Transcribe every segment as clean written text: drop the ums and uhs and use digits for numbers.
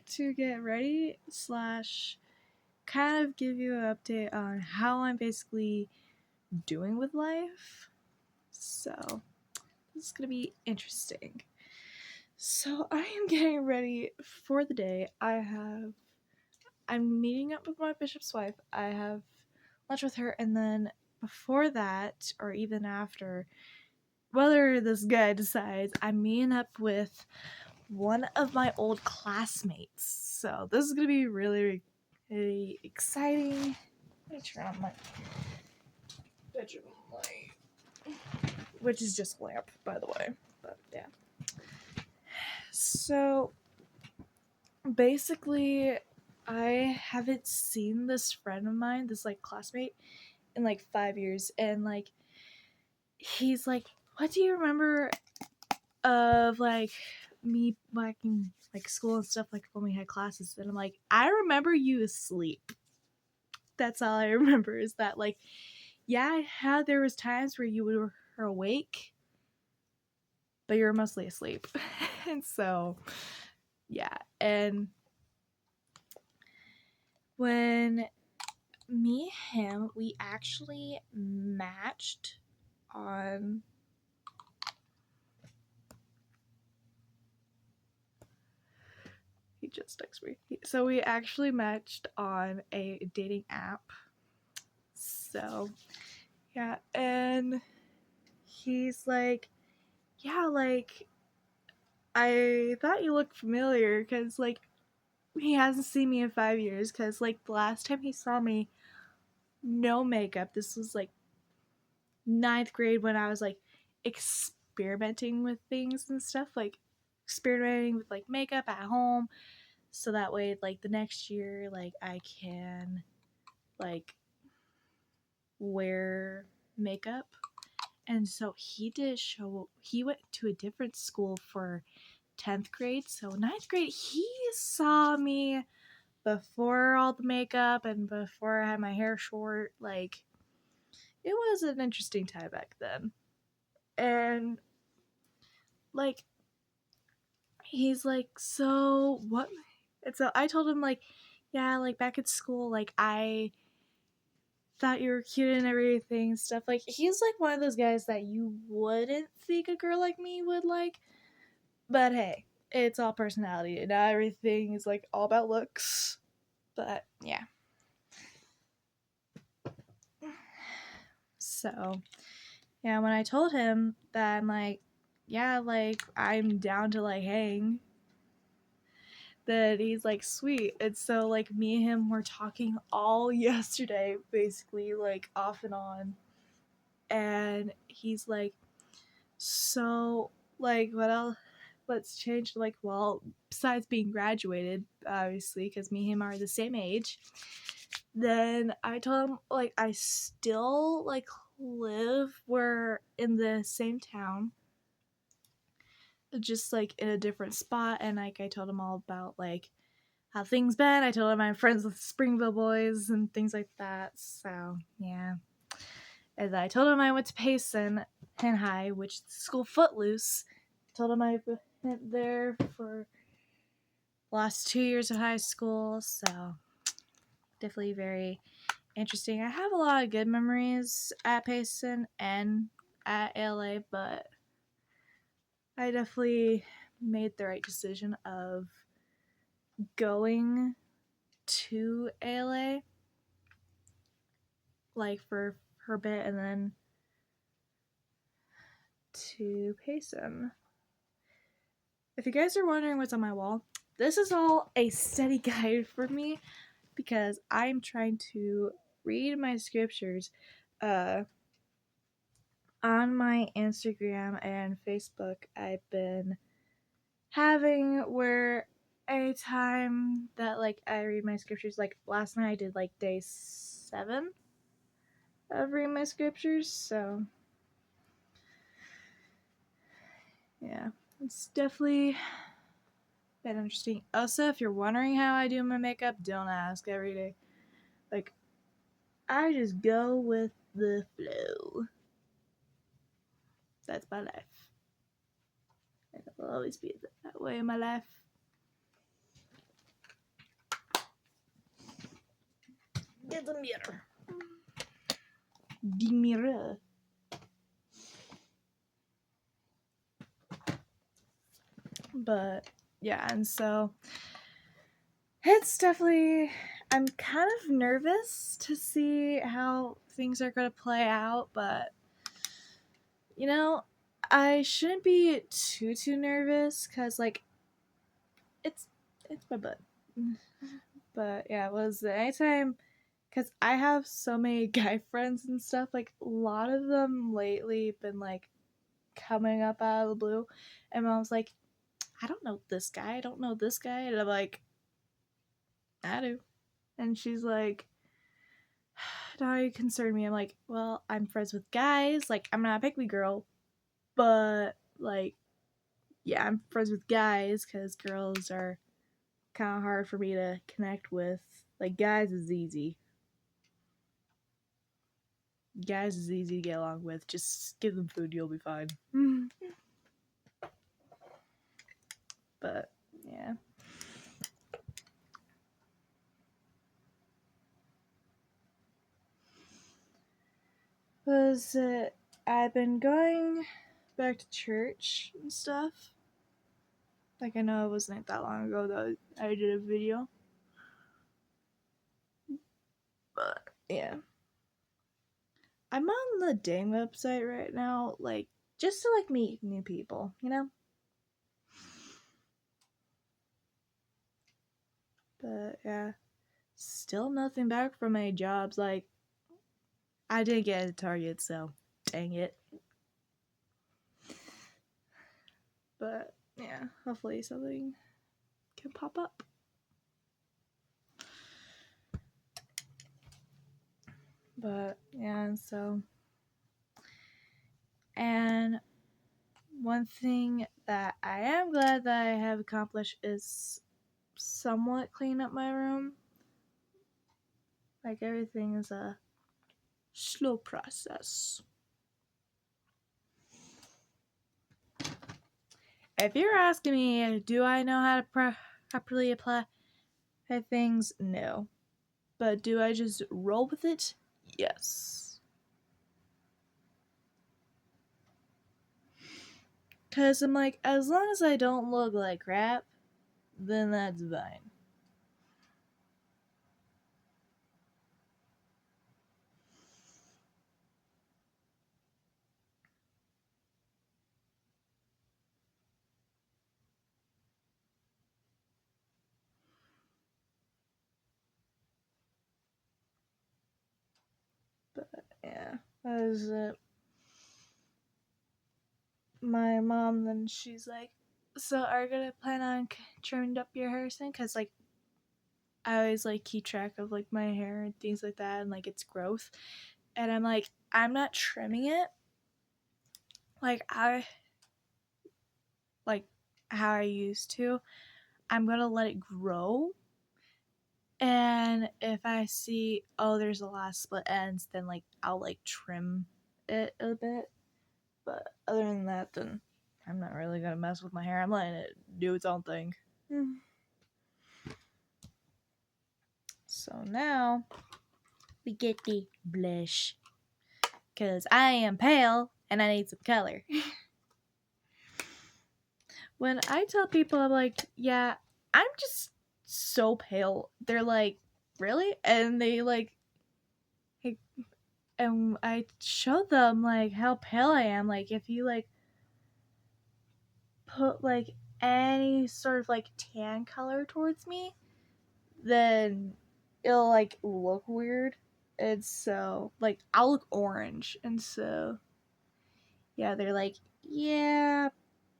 to get ready slash kind of give you an update on how I'm basically doing with life. So this is gonna be interesting. So I am getting ready for the day. I'm meeting up with my bishop's wife. I have lunch with her, and then before that, or even after, whether this guy decides, I'm meeting up with one of my old classmates. So this is gonna be really, really exciting. Let me turn on my bedroom light, which is just a lamp, by the way. But yeah. So basically, I haven't seen this friend of mine, this like classmate, in like 5 years, and like he's like, "What do you remember of like me back in like school and stuff, like when we had classes?" And I'm like, "I remember you asleep. That's all I remember is that like, yeah, there was times where you were awake, but you were mostly asleep." And so yeah, and when me and him, we actually matched on he just texted me. So we actually matched on a dating app. So yeah, and he's like, "Yeah, like I thought you looked familiar because like he hasn't seen me in 5 years because like the last time he saw me, no makeup. This was like ninth grade when I was like experimenting with things and stuff, like experimenting with like makeup at home, so that way like the next year like I can like wear makeup." And so he went to a different school for 10th grade. So ninth grade, he saw me before all the makeup and before I had my hair short. Like, it was an interesting time back then. And, like, he's like, "So, what?" And so I told him, like, "Yeah, like, back at school, like, I thought you were cute and everything, stuff." Like, he's, like, one of those guys that you wouldn't think a girl like me would like. But hey, it's all personality. Not everything is, like, all about looks. But, yeah. So, yeah, when I told him that I'm like, "Yeah, like, I'm down to, like, hang," that he's like, "Sweet." And so, like, me and him were talking all yesterday, basically, like, off and on. And he's like, "So, like, what else? What's changed?" Like, well, besides being graduated, obviously, because me and him are the same age. Then I told him, like, I still, like, we're in the same town, just, like, in a different spot. And, like, I told him all about, like, how things been. I told him I'm friends with Springville boys and things like that. So, yeah. And I told him I went to Payson High, which is the school Footloose. I told him I went there for the last 2 years of high school. So, definitely very interesting. I have a lot of good memories at Payson and at ALA, but I definitely made the right decision of going to ALA, like, for her bit, and then to Payson. If you guys are wondering what's on my wall, this is all a study guide for me because I'm trying to read my scriptures on my Instagram and Facebook. I've been having where a time that like I read my scriptures. Like last night I did like day 7 of reading my scriptures, so yeah, it's definitely been interesting. Also, if you're wondering how I do my makeup, don't ask every day. Like, I just go with the flow. That's my life. And it will always be that way in my life. It's a mirror. The mirror. But yeah, and so it's definitely, I'm kind of nervous to see how things are going to play out, but you know, I shouldn't be too nervous because like it's my butt. But yeah, it was anytime because I have so many guy friends and stuff. Like a lot of them lately been like coming up out of the blue, and Mom's like, I don't know this guy. I don't know this guy, and I'm like, I do, and she's like, don't you concern me? I'm like, well, I'm friends with guys. Like I'm not a pick me girl, but like, yeah, I'm friends with guys because girls are kind of hard for me to connect with. Like guys is easy. Guys is easy to get along with. Just give them food, you'll be fine. But yeah. Was I've been going back to church and stuff. Like I know it wasn't that long ago that I did a video. But yeah. I'm on the dang website right now, like just to like meet new people, you know? But yeah. Still nothing back from my jobs. Like I didn't get a target, so dang it. But yeah, hopefully something can pop up. But yeah, so and one thing that I am glad that I have accomplished is somewhat clean up my room. Like everything is a slow process. If you're asking me, do I know how to properly apply things? No. But do I just roll with it? Yes. Because I'm like, as long as I don't look like crap, then that's fine. But yeah, that was it. My mom, then she's like, so are you gonna plan on trimming up your hair soon? Because like I always like keep track of like my hair and things like that and like its growth, and I'm like, I'm not trimming it like I like how I used to. I'm gonna let it grow, and if I see, oh, there's a lot of split ends, then like I'll like trim it a bit. But other than that, then I'm not really gonna mess with my hair. I'm letting it do its own thing. So now we get the blush. Because I am pale and I need some color. When I tell people, I'm like, yeah, I'm just so pale, they're like, really? And they like, and I show them like how pale I am. Like, if you like put like any sort of like tan color towards me, then it'll like look weird. And so like I'll look orange, and so yeah, they're like, yeah,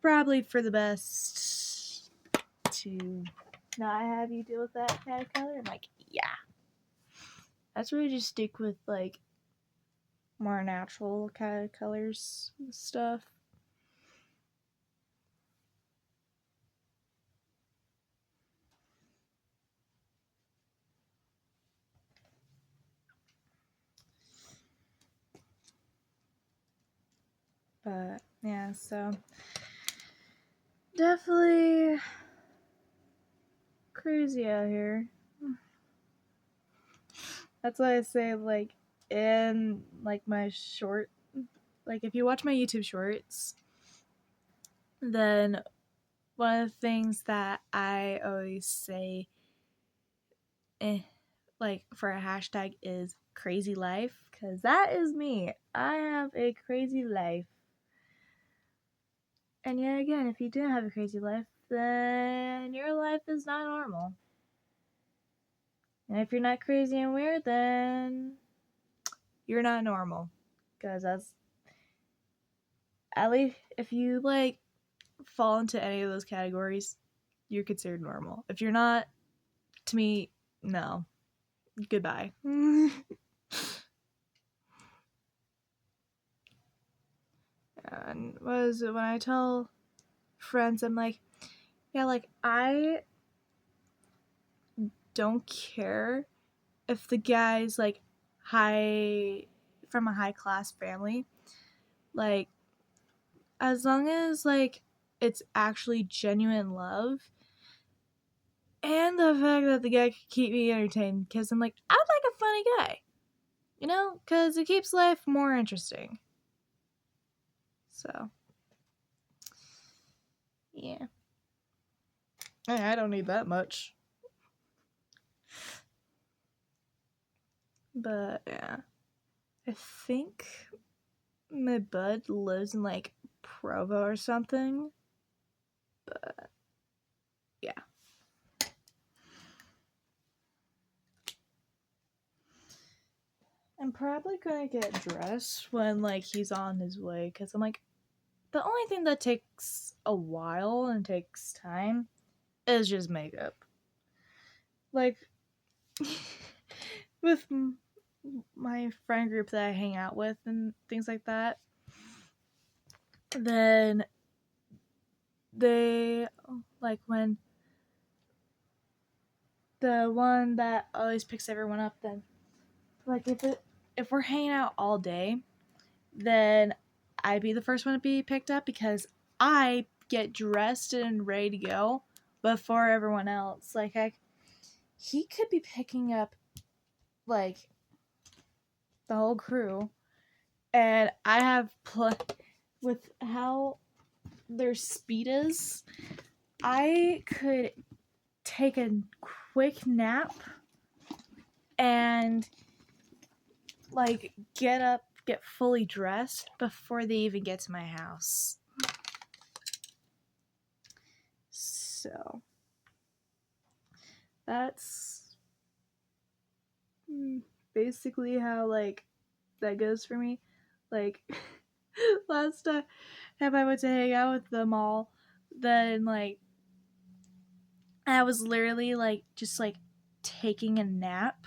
probably for the best to not have you deal with that kind of color. I'm like, yeah, that's where you just stick with like more natural kind of colors and stuff. But yeah, so definitely crazy out here. That's why I say, like, in, like, my short, like, if you watch my YouTube shorts, then one of the things that I always say, like, for a hashtag is crazy life, because that is me. I have a crazy life. And yet again, if you didn't have a crazy life, then your life is not normal. And if you're not crazy and weird, then you're not normal. Because that's, at least if you, like, fall into any of those categories, you're considered normal. If you're not, to me, no. Goodbye. And was when I tell friends, I'm like, yeah, like, I don't care if the guy's, like, high, from a high class family. Like, as long as, like, it's actually genuine love, and the fact that the guy could keep me entertained, because I'm like, I like a funny guy, you know, because it keeps life more interesting. So, yeah. I don't need that much. But, yeah. I think my bud lives in, like, Provo or something. But, yeah. I'm probably gonna get dressed when, like, he's on his way, because I'm like, the only thing that takes a while and takes time is just makeup. Like, with my friend group that I hang out with and things like that, then they, like, when the one that always picks everyone up, then, like, if we're hanging out all day, then I'd be the first one to be picked up, because I get dressed and ready to go before everyone else. Like, he could be picking up, like, the whole crew, and I have with how their speed is, I could take a quick nap and, like, get up, get fully dressed before they even get to my house. So that's basically how, like, that goes for me. Like, last time I went to hang out with them all, then, like, I was literally, like, just, like, taking a nap.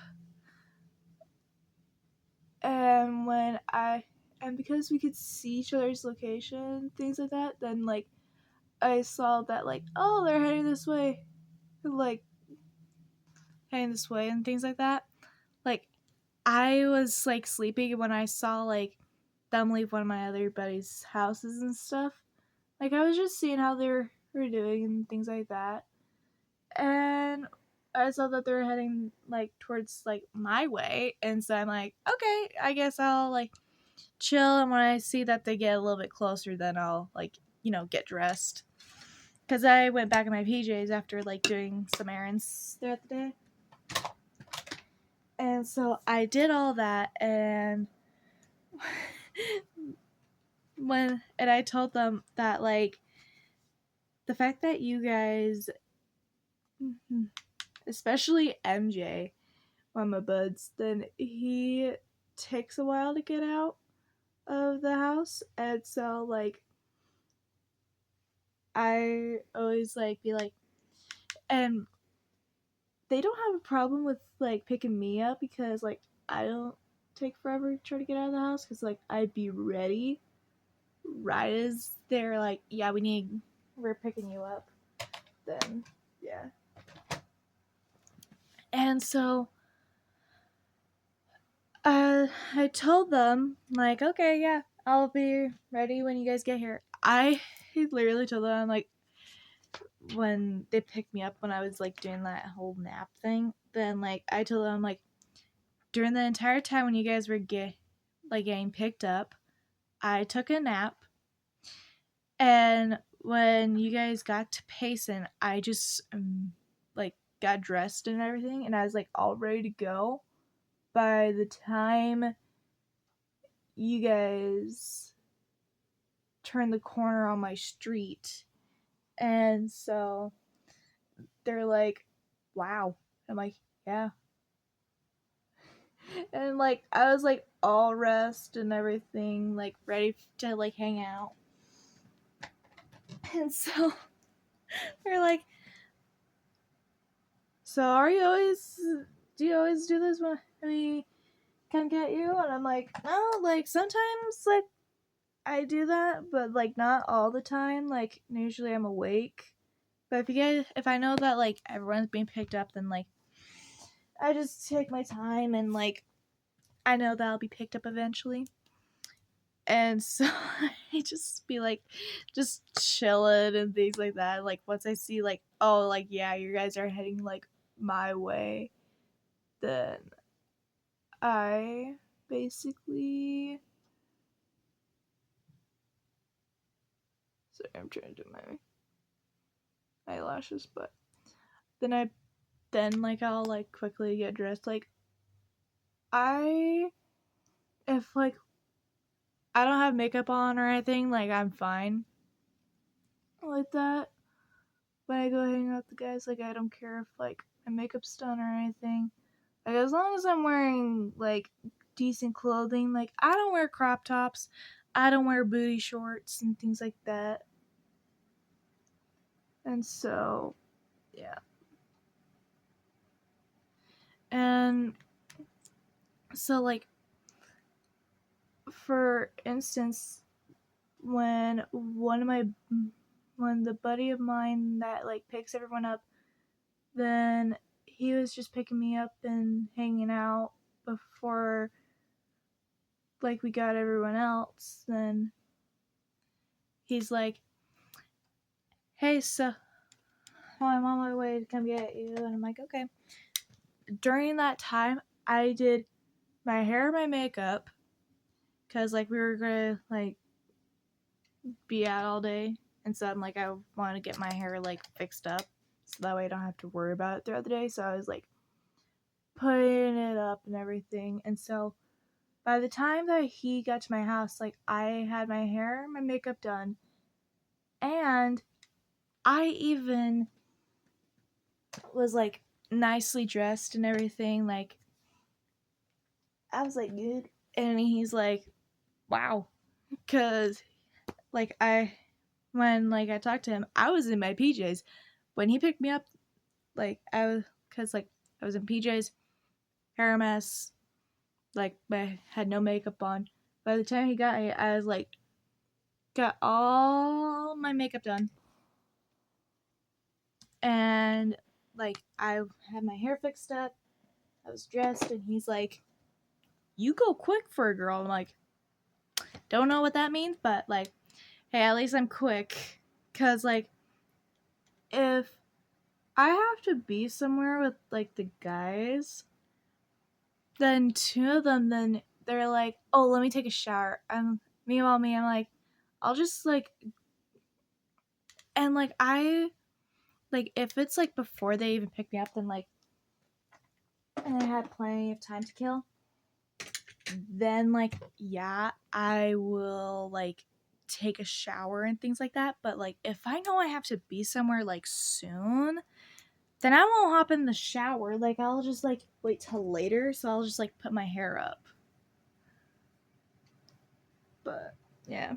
And because we could see each other's location, things like that, then, like, I saw that, like, oh, they're heading this way. Like, heading this way and things like that. Like, I was, like, sleeping when I saw, like, them leave one of my other buddies' houses and stuff. Like, I was just seeing how they were doing and things like that. And I saw that they were heading, like, towards, like, my way. And so I'm like, okay, I guess I'll, like, chill. And when I see that they get a little bit closer, then I'll, like, you know, get dressed. Because I went back in my PJs after, like, doing some errands throughout the day. And so I did all that, and I told them that, like, the fact that you guys, especially MJ, one of my buds, then he takes a while to get out of the house, and so, like, I always, like, be like, and they don't have a problem with, like, picking me up, because, like, I don't take forever to try to get out of the house, because, like, I'd be ready right as they're like, yeah, we're picking you up, then, yeah. And so, I told them, like, okay, yeah, I'll be ready when you guys get here. I literally told them, like, when they picked me up when I was, like, doing that whole nap thing, then, like, I told them, like, during the entire time when you guys were getting picked up, I took a nap. And when you guys got to Payson, I just like got dressed and everything, and I was like all ready to go. By the time you guys turned the corner on my street, and so they're like, "Wow." I'm like, "Yeah." And like I was like all dressed and everything, like ready to like hang out. And so they're like, "So do you always do this when we come get you?" And I'm like, "No, like sometimes like I do that, but like not all the time. Like usually I'm awake. But if I know that like everyone's being picked up, then like I just take my time and like I know that I'll be picked up eventually." And so I just be like just chilling and things like that. Like once I see like, oh, like yeah, you guys are heading like my way, then I basically, sorry, I'm trying to do my eyelashes, but then like I'll like quickly get dressed. Like I if like I don't have makeup on or anything, like I'm fine like that. When I go hang out with the guys, like I don't care if like my makeup's done or anything. Like as long as I'm wearing like decent clothing, like I don't wear crop tops, I don't wear booty shorts and things like that. And so, yeah. And so like for instance, when when the buddy of mine that like picks everyone up, then he was just picking me up and hanging out before like we got everyone else. Then he's like, "Hey, so I'm on my way to come get you." And I'm like, "Okay." During that time, I did my hair and my makeup because like we were gonna like be out all day, and so I'm like I want to get my hair like fixed up so that way I don't have to worry about it throughout the day. So I was like putting it up and everything. And so by the time that he got to my house, like I had my hair, my makeup done, and I even was like nicely dressed and everything. Like I was like good. And he's like, "Wow." Cause like when like I talked to him, I was in my PJs. When he picked me up, like cause like I was in PJs, hair a mess, like I had no makeup on. By the time he got me, I was like, got all my makeup done, and like I had my hair fixed up, I was dressed, and he's like, "You go quick for a girl." I'm like, "Don't know what that means, but like, hey, at least I'm quick." Cause like, if I have to be somewhere with like the guys, then two of them, then they're like, "Oh, let me take a shower." Meanwhile, I'm like, I'll just like, and like like if it's like before they even pick me up, then like, and I had plenty of time to kill, then like yeah, I will like take a shower and things like that. But like if I know I have to be somewhere like soon, then I won't hop in the shower. Like I'll just like wait till later, so I'll just like put my hair up. But yeah.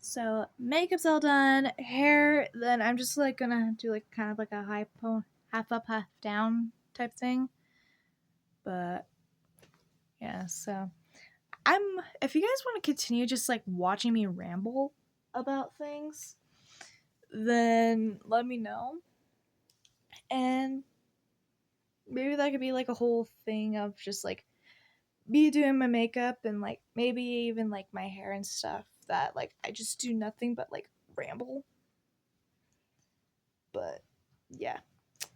So makeup's all done, hair. Then I'm just like gonna do like kind of like a half up, half down type thing. But yeah, so I'm. If you guys want to continue just like watching me ramble about things, then let me know, and maybe that could be like a whole thing of just like me doing my makeup and like maybe even like my hair and stuff that like I just do nothing but like ramble. But yeah.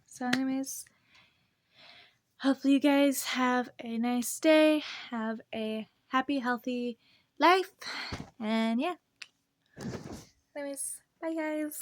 So anyways, hopefully you guys have a nice day, have a happy, healthy life, and yeah. Anyways, bye guys.